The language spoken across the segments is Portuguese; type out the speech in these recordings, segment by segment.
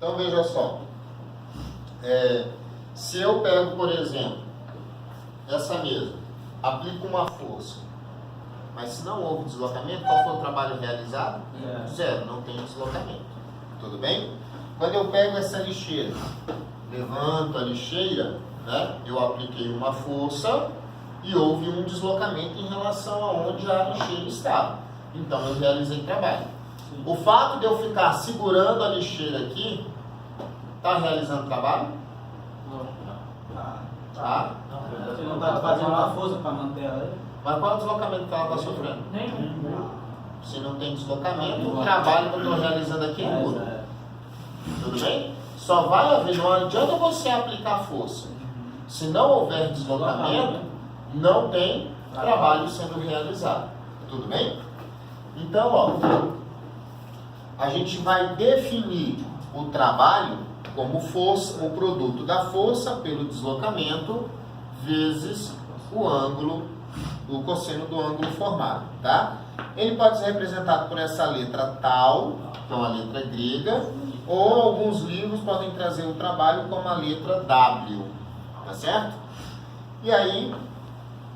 Então veja só, se eu pego, por exemplo, essa mesa, aplico uma força, mas se não houve deslocamento, qual foi o trabalho realizado? Zero, não tem deslocamento. Tudo bem? Quando eu pego essa lixeira, levanto a lixeira, né, eu apliquei uma força e houve um deslocamento em relação a onde a lixeira estava. Então eu realizei trabalho. O fato de eu ficar segurando a lixeira aqui, está realizando trabalho? Tá? Você não está fazendo uma força para manter ela aí? Mas qual é o deslocamento que ela está sofrendo? Nenhum. Se não tem deslocamento, o trabalho que eu estou realizando aqui é nulo. Tudo bem? Só vai haver, não adianta você aplicar força. Se não houver deslocamento, não tem trabalho sendo realizado. Tudo bem? Então, ó, a gente vai definir o trabalho como força, o produto da força pelo deslocamento vezes o ângulo, o cosseno do ângulo formado, tá? Ele pode ser representado por essa letra tal, que é uma letra grega, ou alguns livros podem trazer o trabalho como a letra W, tá certo? E aí,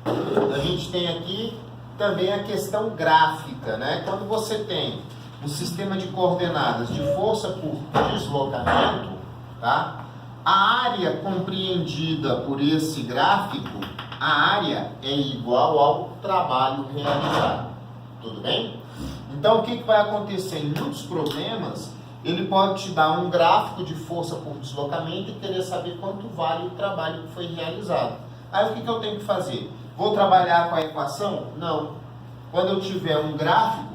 a gente tem aqui também a questão gráfica, né? Quando você tem um sistema de coordenadas de força por deslocamento, tá? A área compreendida por esse gráfico, a área é igual ao trabalho realizado. Tudo bem? Então, o que vai acontecer? Em muitos problemas, ele pode te dar um gráfico de força por deslocamento e querer saber quanto vale o trabalho que foi realizado. Aí, o que eu tenho que fazer? Vou trabalhar com a equação? Não. Quando eu tiver um gráfico,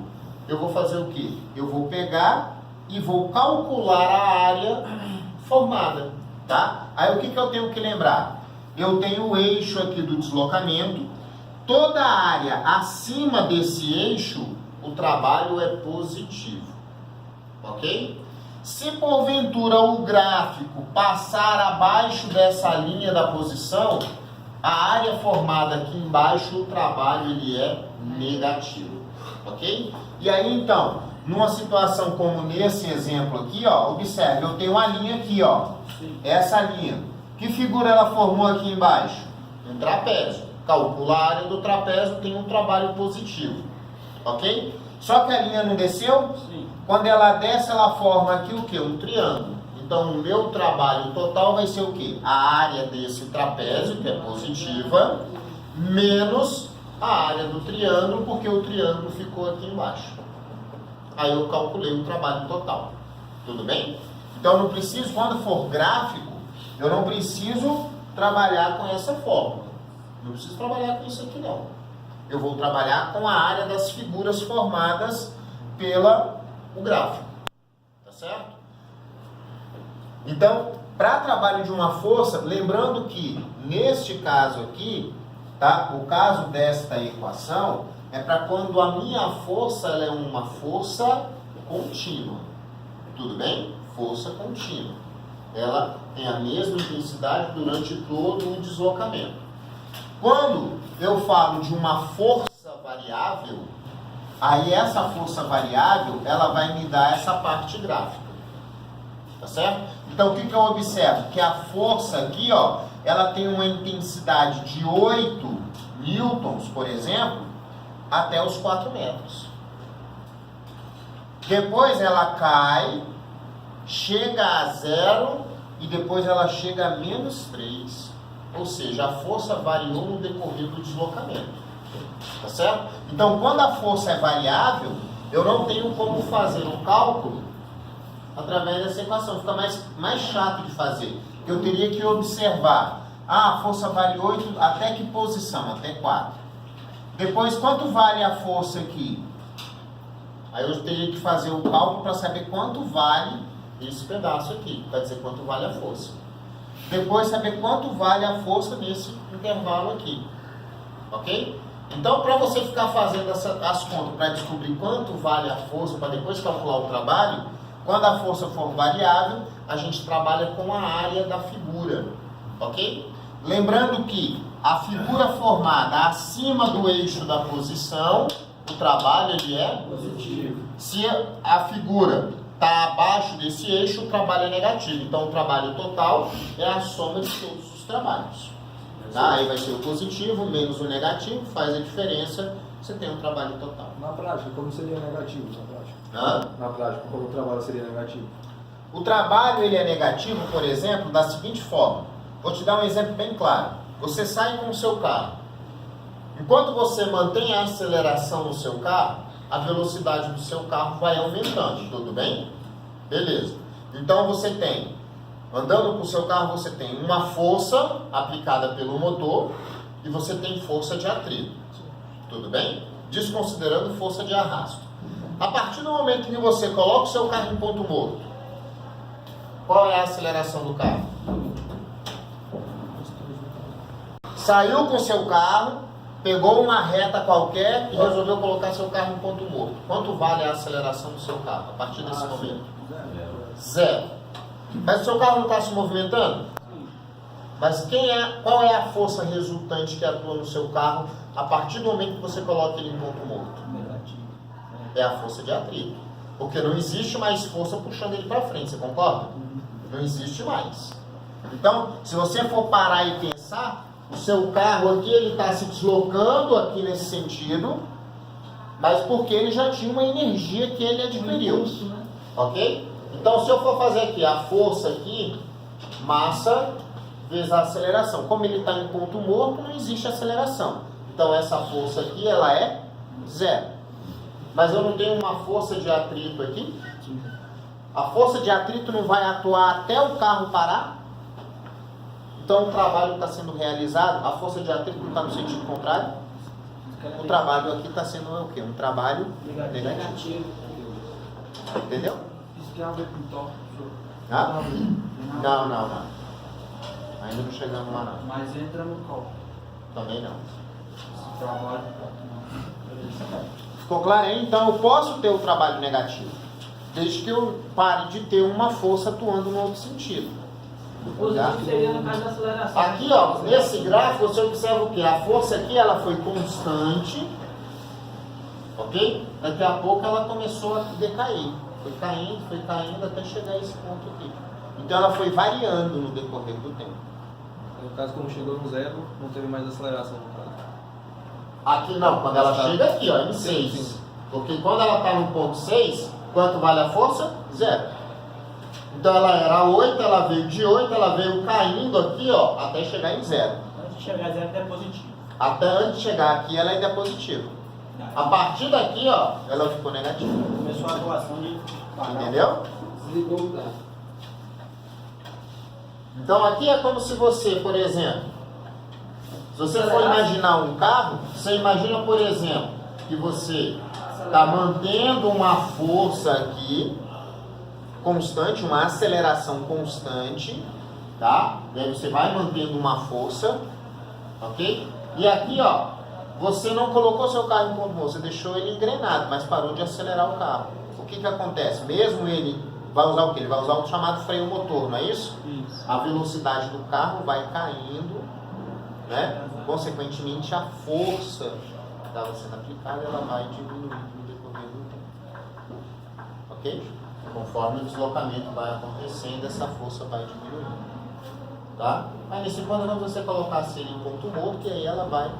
eu vou fazer o quê? Eu vou pegar e vou calcular a área formada, tá? Aí, o que eu tenho que lembrar? Eu tenho o eixo aqui do deslocamento. Toda a área acima desse eixo, o trabalho é positivo. Ok? Se porventura o gráfico passar abaixo dessa linha da posição, a área formada aqui embaixo, o trabalho ele é negativo. Ok? E aí então, numa situação como nesse exemplo aqui, ó, observe, eu tenho uma linha aqui, ó. Essa linha. Que figura ela formou aqui embaixo? Um trapézio. Calcula a área do trapézio, tem um trabalho positivo. Ok? Só que a linha não desceu? Sim. Quando ela desce, ela forma aqui o quê? Um triângulo. Então, o meu trabalho total vai ser o quê? A área desse trapézio, que é positiva, menos a área do triângulo, porque o triângulo ficou aqui embaixo. Aí eu calculei o trabalho total. Tudo bem? Então, eu não preciso, quando for gráfico, eu não preciso trabalhar com essa fórmula. Não preciso trabalhar com isso aqui, não. Eu vou trabalhar com a área das figuras formadas pelo gráfico. Tá certo? Então, para trabalho de uma força, lembrando que, neste caso aqui, tá? O caso desta equação é para quando a minha força ela é uma força contínua. Tudo bem? Força contínua. Ela tem a mesma intensidade durante todo o deslocamento. Quando eu falo de uma força variável, aí essa força variável, ela vai me dar essa parte gráfica. Tá certo? Então, o que eu observo? Que a força aqui, ó, ela tem uma intensidade de 8 newtons, por exemplo, até os 4 metros. Depois ela cai, chega a 0 e depois ela chega a menos 3. Ou seja, a força variou no decorrer do deslocamento. Tá certo? Então, quando a força é variável, eu não tenho como fazer o cálculo através dessa equação. Fica mais chato de fazer. Eu teria que observar. Ah, a força variou até que posição? Até 4. Depois, quanto vale a força aqui? Aí eu teria que fazer o cálculo para saber quanto vale esse pedaço aqui. Para dizer quanto vale a força. Depois saber quanto vale a força nesse intervalo aqui. Ok? Então, para você ficar fazendo as contas para descobrir quanto vale a força, para depois calcular o trabalho, quando a força for variável, a gente trabalha com a área da figura. Ok? Lembrando que a figura formada acima do eixo da posição, o trabalho ele é positivo. Se a figura está está abaixo desse eixo, o trabalho é negativo. Então o trabalho total é a soma de todos os trabalhos. Tá? Aí vai ser o positivo menos o negativo, faz a diferença, você tem um trabalho total. Na prática, como seria negativo? Na prática, Hã? na prática como o trabalho seria negativo? O trabalho ele é negativo, por exemplo, da seguinte forma. Vou te dar um exemplo bem claro. Você sai com o seu carro. Enquanto você mantém a aceleração no seu carro, a velocidade do seu carro vai aumentando, tudo bem? Beleza. Então você tem, andando com o seu carro, você tem uma força aplicada pelo motor e você tem força de atrito, tudo bem? Desconsiderando força de arrasto. A partir do momento que você coloca o seu carro em ponto morto, qual é a aceleração do carro? Saiu com o seu carro, pegou uma reta qualquer e resolveu colocar seu carro em ponto morto. Quanto vale a aceleração do seu carro a partir desse momento? Zero. Mas o seu carro não está se movimentando? Mas qual é a força resultante que atua no seu carro a partir do momento que você coloca ele em ponto morto? É a força de atrito. Porque não existe mais força puxando ele para frente, você concorda? Não existe mais. Então, se você for parar e pensar, o seu carro aqui, ele está se deslocando aqui nesse sentido, mas porque ele já tinha uma energia que ele adquiriu. Ok? Então, se eu for fazer aqui a força aqui, massa vezes a aceleração. Como ele está em ponto morto, não existe aceleração. Então, essa força aqui, ela é zero. Mas eu não tenho uma força de atrito aqui? A força de atrito não vai atuar até o carro parar? Então o trabalho está sendo realizado, a força de atrito não está no sentido contrário? O trabalho aqui está sendo o quê? Um trabalho negativo. Entendeu? Isso tem a ver com torque. Ah? Não. Ainda não chegamos lá não. Mas entra no copo. Também não. Esse trabalho. Ficou claro aí? Então eu posso ter o trabalho negativo, desde que eu pare de ter uma força atuando no outro sentido. O positivo seria no caso da aceleração. Aqui, ó, nesse gráfico você observa o que? A força aqui ela foi constante, ok? Daqui a pouco ela começou a decair. Foi caindo até chegar a esse ponto aqui. Então ela foi variando no decorrer do tempo. No caso, como chegou no zero, não teve mais aceleração no caso. Aqui não, quando ela chega aqui, ó, em 6. Sim. Porque quando ela está no ponto 6, quanto vale a força? Zero. Então ela era 8, ela veio de 8, ela veio caindo aqui, ó, até chegar em 0. Antes de chegar a zero, é positivo. Até antes de chegar aqui, ela ainda é positiva. A partir daqui, ó, ela ficou negativa. Começou a atuação de. Entendeu? Desligou o carro. Então aqui é como se você, por exemplo, se você for imaginar um carro, você imagina, por exemplo, que você está mantendo uma força aqui constante, uma aceleração constante, tá? E aí você vai mantendo uma força, ok? E aqui, ó, você não colocou seu carro em ponto morto, você deixou ele engrenado, mas parou de acelerar o carro. O que acontece? Mesmo ele vai usar o quê? Ele vai usar o chamado freio motor, não é isso? Isso. A velocidade do carro vai caindo, né? Consequentemente, a força que estava sendo aplicada, ela vai diminuindo no decorrer do tempo. Ok? Conforme o deslocamento vai acontecendo, essa força vai diminuindo. Tá? Mas nesse ponto, quando você colocar a ele em ponto morto, e aí ela vai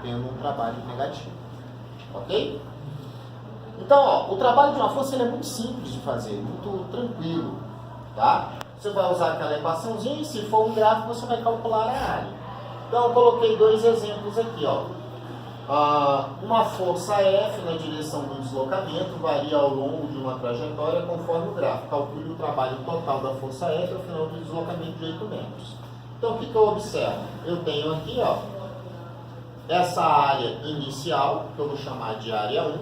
tendo um trabalho negativo. Ok? Então, ó, o trabalho de uma força ele é muito simples de fazer, muito tranquilo. Tá? Você vai usar aquela equaçãozinha e se for um gráfico, você vai calcular a área. Então, eu coloquei dois exemplos aqui, ó. Uma força F na direção do deslocamento varia ao longo de uma trajetória conforme o gráfico. Calcule o trabalho total da força F ao final do deslocamento de 8 metros. Então, o que eu observo? Eu tenho aqui, ó, essa área inicial, que eu vou chamar de área 1.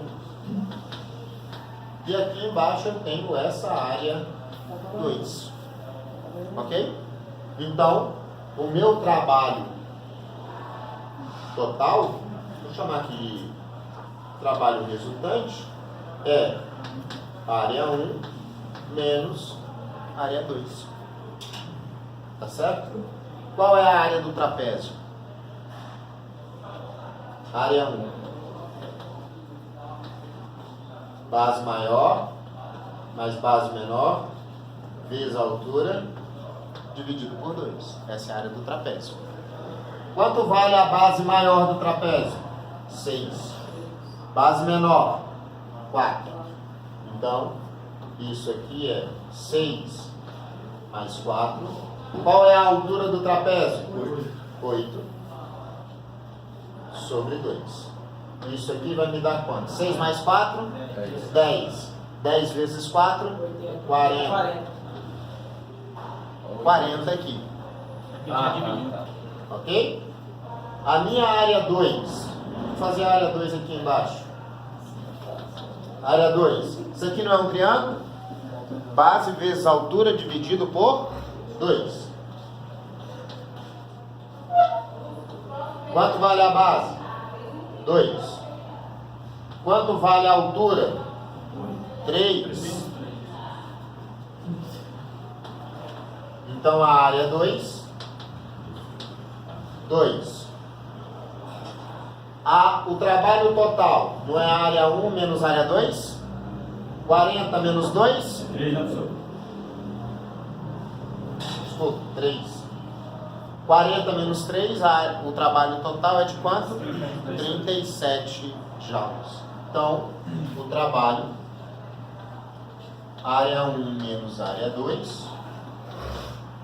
E aqui embaixo eu tenho essa área 2. Ok? Então, o meu trabalho total, vou chamar aqui de trabalho resultante, é área 1 menos área 2. Tá certo? Qual é a área do trapézio? Área 1. Base maior mais base menor, vezes a altura, dividido por 2. Essa é a área do trapézio. Quanto vale a base maior do trapézio? 6. Base menor? 4. Então, isso aqui é 6 mais 4. Qual é a altura do trapézio? 8 sobre 2. Isso aqui vai me dar quanto? 6 mais 4? 10. 10 vezes 4? 40. 40 aqui. Ok? A minha área 2. Vou fazer a área 2 aqui embaixo. Área 2. Isso aqui não é um triângulo? Base vezes altura dividido por 2. Quanto vale a base? 2. Quanto vale a altura? 3. Então a área é 2. 2. O trabalho total não é a área 1 menos a área 2? 40 menos 2? 3, Desculpa, 3. 40 menos 3, o trabalho total é de quanto? 37 joules. Então, o trabalho, área 1 menos área 2,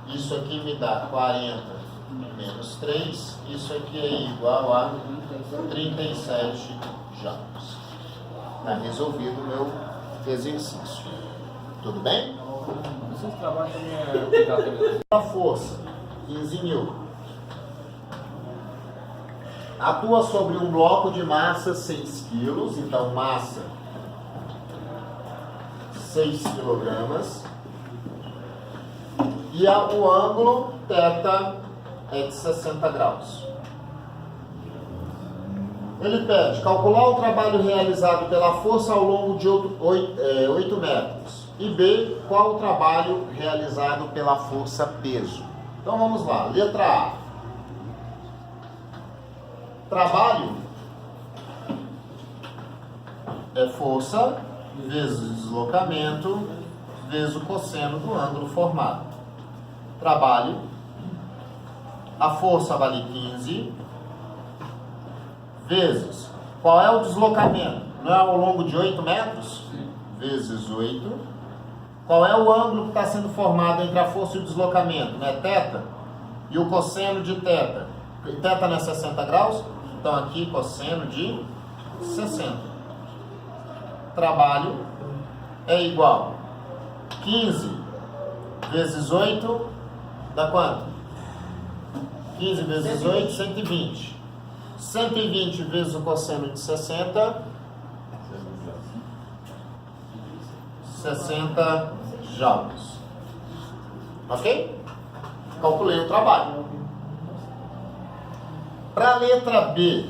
isso aqui me dá 40 menos 3, isso aqui é igual a 37 joules. Está resolvido o meu exercício. Tudo bem? Esse trabalho também é aplicado também. A força, 15 mil. Atua sobre um bloco de massa 6 kg, então massa 6 kg. E o ângulo θ é de 60 graus. Ele pede calcular o trabalho realizado pela força ao longo de 8 metros. E B, qual o trabalho realizado pela força peso. Então vamos lá, letra A. Trabalho é força vezes deslocamento vezes o cosseno do ângulo formado. Trabalho, a força vale 15 vezes, qual é o deslocamento? Não é ao longo de 8 metros? Vezes 8. Qual é o ângulo que está sendo formado entre a força e o deslocamento? Não é θ? E o cosseno de θ? θ não é 60 graus? Então aqui cosseno de 60. Trabalho é igual 15 vezes 8 dá quanto? 15 vezes 8, 120. 120 vezes o cosseno de 60, 60 joules. Ok? Calculei o trabalho. Para a letra B,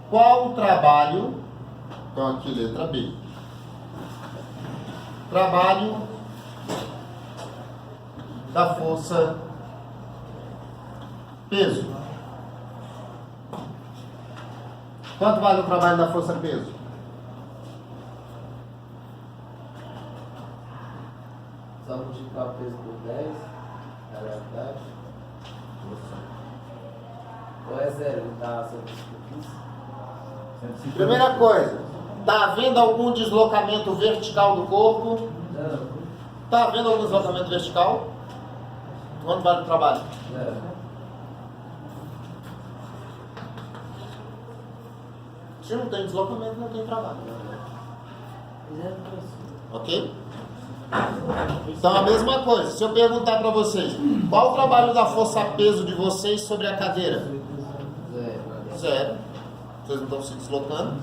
qual o trabalho? Então aqui letra B. Trabalho da força peso. Quanto vale o trabalho da força peso? Só multiplicar o peso por 10, a gravidade. Ou é 0, ele está sobre 15? Primeira coisa, está havendo algum deslocamento vertical do corpo? Não. Está havendo algum deslocamento vertical? Quanto vale o trabalho? Não. Se não tem deslocamento, não tem trabalho. Ok? Então a mesma coisa, se eu perguntar para vocês, qual o trabalho da força peso de vocês sobre a cadeira? 0. 0. Vocês não estão se deslocando.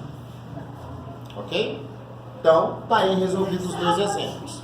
Ok? Então, tá aí resolvidos os dois exemplos.